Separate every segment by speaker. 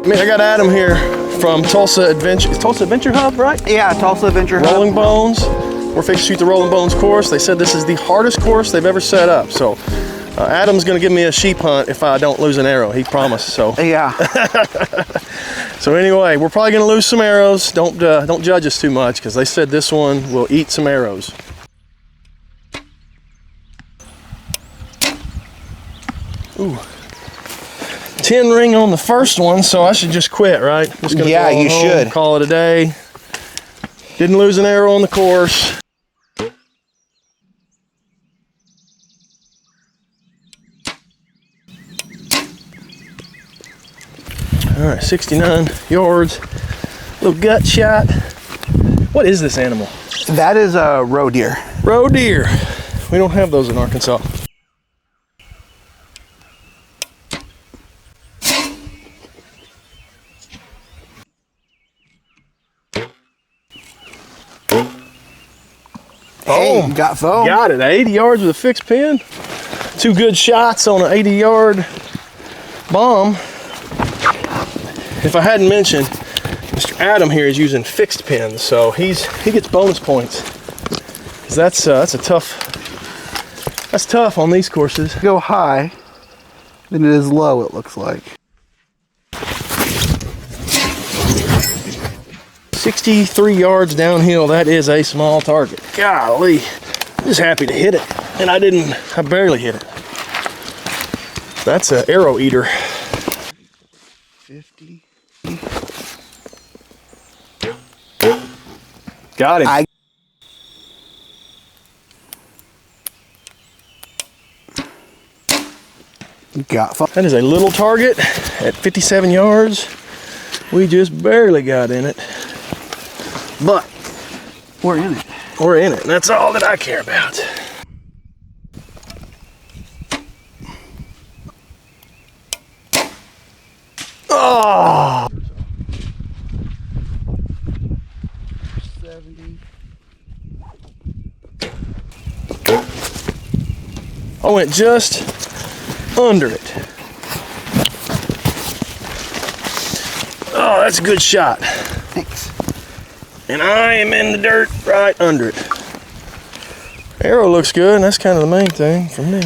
Speaker 1: I got Adam here from Tulsa Adventure. It's Tulsa Adventure Hub, right?
Speaker 2: Yeah, Tulsa Adventure Hub.
Speaker 1: Rolling Bones. We're fixing to shoot the Rolling Bones course. They said this is the hardest course they've ever set up. So Adam's gonna give me a sheep hunt if I don't lose an arrow. He promised. So
Speaker 2: yeah.
Speaker 1: So anyway, we're probably gonna lose some arrows. Don't judge us too much because they said this one will eat some arrows. Ooh. 10 ring on the first one, so I should just quit, right? Just gonna
Speaker 2: yeah, you should.
Speaker 1: Call it a day. Didn't lose an arrow on the course. All right, 69 yards. Little gut shot. What is this animal?
Speaker 2: That is a roe deer.
Speaker 1: Roe deer. We don't have those in Arkansas.
Speaker 2: Hey, oh, got foam.
Speaker 1: Got it. 80 yards with a fixed pin. 2 good shots on an 80-yard bomb. If I hadn't mentioned, Mr. Adam here is using fixed pins, so he gets bonus points. Cause that's tough on these courses.
Speaker 2: Go high than it is low, it looks like.
Speaker 1: 63 yards downhill, that is a small target. Golly, I'm just happy to hit it. And I barely hit it. That's an arrow eater.
Speaker 2: 50.
Speaker 1: Got him. That is a little target at 57 yards. We just barely got in it. But
Speaker 2: we're in it.
Speaker 1: We're in it. And that's all that I care about. Oh!
Speaker 2: 70.
Speaker 1: I went just under it. Oh, that's a good shot.
Speaker 2: Thanks.
Speaker 1: And I am in the dirt right under it. Arrow looks good, and that's kind of the main thing for me.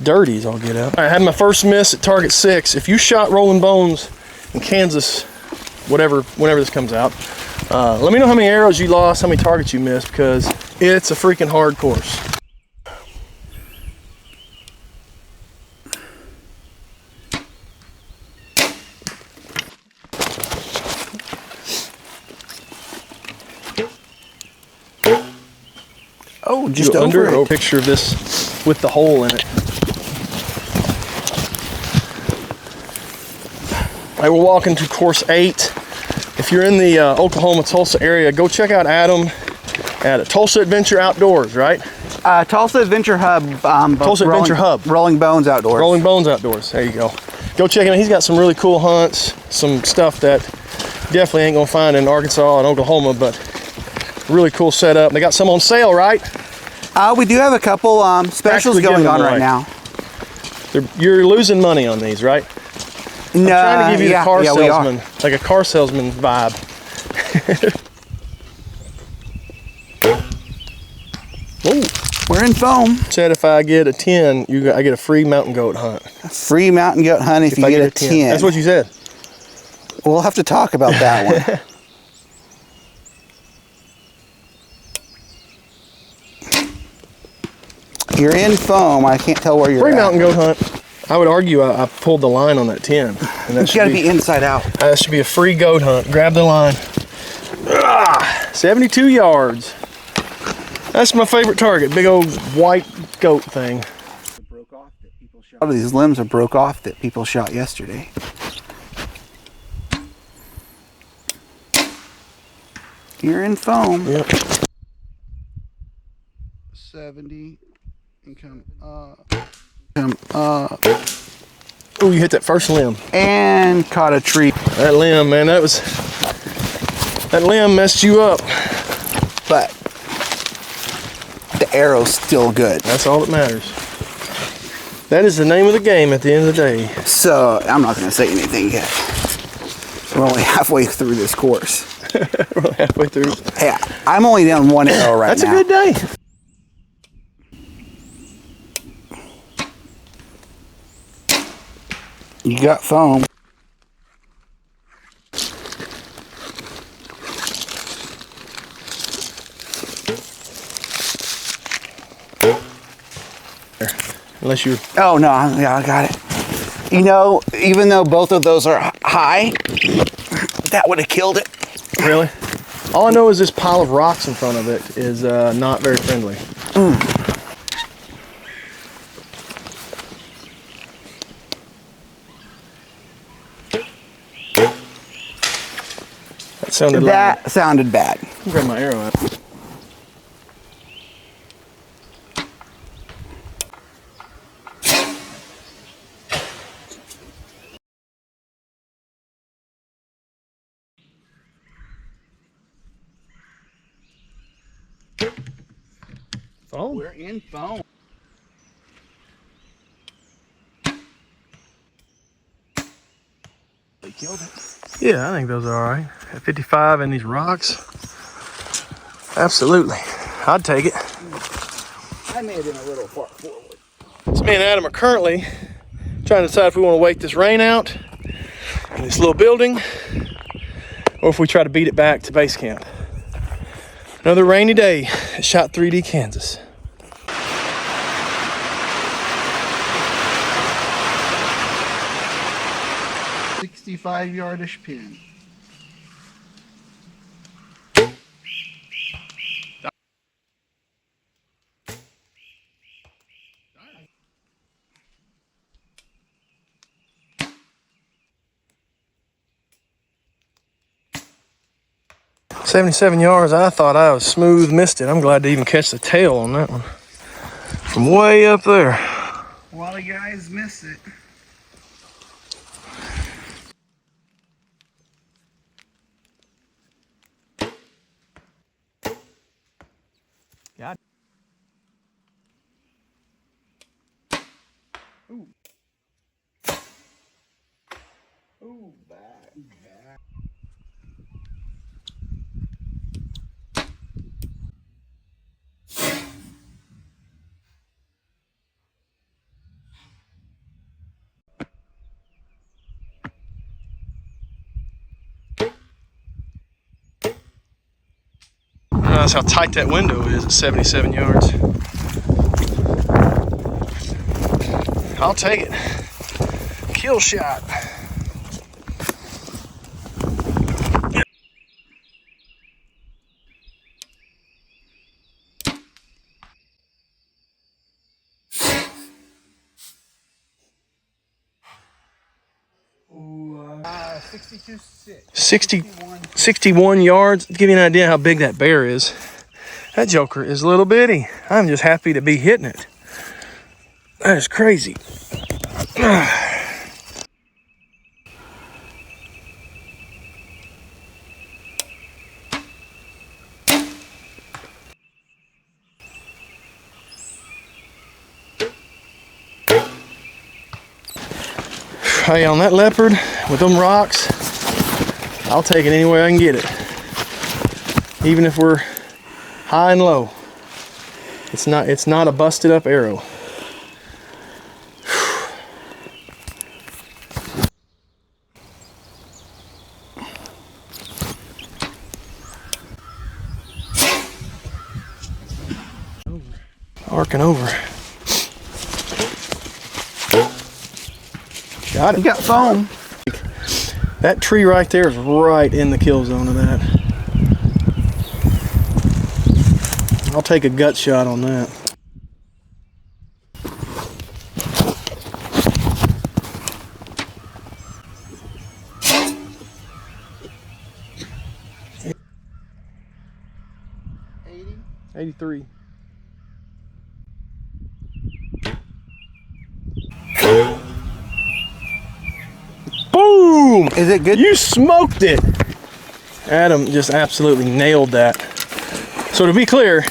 Speaker 1: Dirties, I'll get out. I had my first miss at target 6. If you shot Rolling Bones in Kansas, whenever this comes out, let me know how many arrows you lost, how many targets you missed, because it's a freaking hard course.
Speaker 2: Oh, just over it.
Speaker 1: A picture of this with the hole in it. I will walk into course 8. If you're in the Oklahoma, Tulsa area, go check out Adam at Tulsa Adventure Outdoors, right?
Speaker 2: Tulsa Adventure Hub.
Speaker 1: Tulsa Adventure Hub.
Speaker 2: Rolling Bones Outdoors.
Speaker 1: Rolling Bones Outdoors. There you go. Go check him out. He's got some really cool hunts, some stuff that definitely ain't gonna find in Arkansas and Oklahoma, but really cool setup. They got some on sale, right?
Speaker 2: We do have a couple specials going on right now.
Speaker 1: You're losing money on these, right?
Speaker 2: No,
Speaker 1: I'm trying to give you the car salesman,
Speaker 2: we are.
Speaker 1: like a car salesman vibe.
Speaker 2: We're in foam.
Speaker 1: Said if I get a 10, I get a free mountain goat hunt.
Speaker 2: A free mountain goat hunt if you get a 10.
Speaker 1: That's what you said.
Speaker 2: We'll have to talk about that one. You're in foam. I can't tell where you're at.
Speaker 1: Free mountain goat hunt. I would argue I pulled the line on that 10. And that
Speaker 2: it's got to be inside out.
Speaker 1: That should be a free goat hunt. Grab the line. 72 yards. That's my favorite target. Big old white goat thing.
Speaker 2: A lot of these limbs are broke off that people shot yesterday. You're in foam.
Speaker 1: Yep.
Speaker 2: 70 and come up. Come up.
Speaker 1: Oh, you hit that first limb.
Speaker 2: And caught a tree.
Speaker 1: That limb, man, that limb messed you up.
Speaker 2: But the arrow's still good.
Speaker 1: That's all that matters. That is the name of the game at the end of the day.
Speaker 2: So, I'm not going to say anything yet. We're only halfway through this course.
Speaker 1: We're halfway through.
Speaker 2: Yeah, I'm only down one arrow right
Speaker 1: That's
Speaker 2: now.
Speaker 1: a good day.
Speaker 2: You got foam.
Speaker 1: Unless you...
Speaker 2: Oh, no, yeah, I got it. You know, even though both of those are high, that would have killed it.
Speaker 1: Really? All I know is this pile of rocks in front of it is not very friendly. That sounded loud.
Speaker 2: That sounded bad.
Speaker 1: Grab my arrow out. Foam.
Speaker 2: We're in foam. They killed it.
Speaker 1: Yeah, I think those are all right. At 55 and these rocks, absolutely. I'd take it.
Speaker 2: I made it a little far forward.
Speaker 1: So me and Adam are currently trying to decide if we want to wait this rain out in this little building or if we try to beat it back to base camp. Another rainy day at Shot 3D Kansas.
Speaker 2: $65-yardish pin.
Speaker 1: "77 yards, I thought I was smooth missed it. I'm glad to even catch the tail on that one. From way up there.
Speaker 2: A lot of guys miss it.
Speaker 1: Got it.
Speaker 2: Ooh. Ooh, back.
Speaker 1: That's how tight that window is at 77 yards. I'll take it. Kill shot.
Speaker 2: Ooh, 62.6.
Speaker 1: 61 yards. Give you an idea how big that bear is. That joker is a little bitty. I'm just happy to be hitting it. That is crazy. Hey, on that leopard with them rocks, I'll take it any way I can get it. Even if we're high and low. It's not a busted up arrow. Arcing over. Got it.
Speaker 2: You got foam.
Speaker 1: That tree right there is right in the kill zone of that. I'll take a gut shot on that.
Speaker 2: $80.
Speaker 1: 83. Boom!
Speaker 2: Is it good?
Speaker 1: You smoked it! Adam just absolutely nailed that. So to be clear,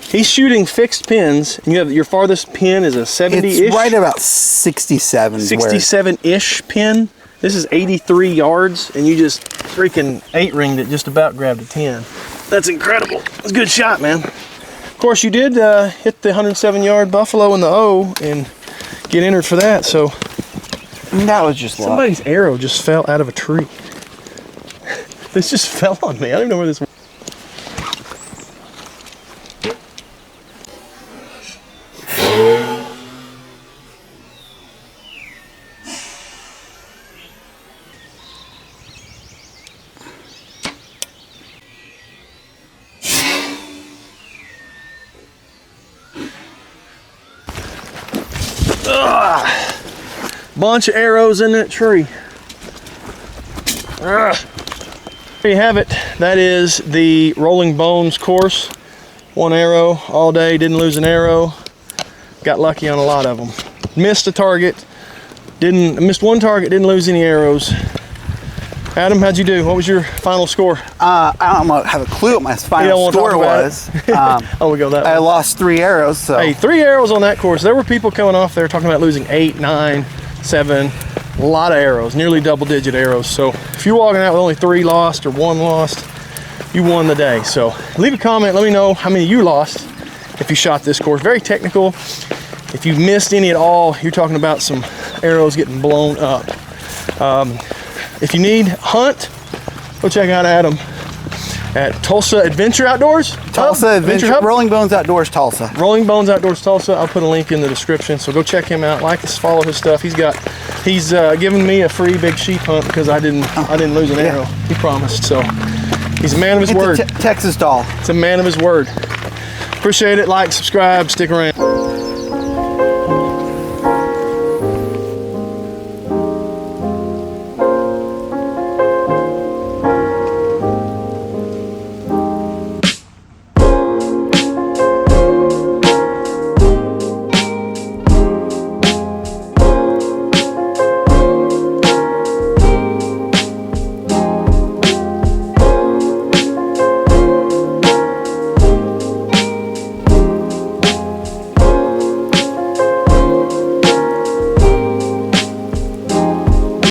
Speaker 1: He's shooting fixed pins, and you have your farthest pin is a 70-ish.
Speaker 2: It's right about 67.
Speaker 1: 67-ish pin. This is 83 yards, and you just freaking 8-ringed it, just about grabbed a 10. That's incredible. That's a good shot, man. Of course, you did hit the 107-yard buffalo in the O and get entered for that. So
Speaker 2: that was just
Speaker 1: somebody's arrow just fell out of a tree. This just fell on me. I don't even know where this was. Bunch of arrows in that tree. There you have it. That is the Rolling Bones course. 1 arrow all day, didn't lose an arrow. Got lucky on a lot of them. Missed a target. Missed 1 target, didn't lose any arrows. Adam, how'd you do? What was your final score?
Speaker 2: I don't have a clue what my final score was.
Speaker 1: Oh, we go that way.
Speaker 2: I lost 3 arrows. So.
Speaker 1: Hey, 3 arrows on that course. There were people coming off there talking about losing 8, 9, 7. A lot of arrows, nearly double-digit arrows. So if you're walking out with only 3 lost or 1 lost, you won the day. So leave a comment. Let me know how many you lost if you shot this course. Very technical. If you missed any at all, you're talking about some arrows getting blown up. If you need hunt, go check out Adam at Tulsa Adventure Outdoors.
Speaker 2: Tulsa Adventure Hub? Rolling Bones Outdoors Tulsa.
Speaker 1: Rolling Bones Outdoors Tulsa. I'll put a link in the description, so go check him out. Like us, follow his stuff. He's given me a free big sheep hunt because I didn't lose an arrow. He promised, so he's a man of his word.
Speaker 2: Texas doll.
Speaker 1: It's a man of his word. Appreciate it. Like, subscribe, stick around.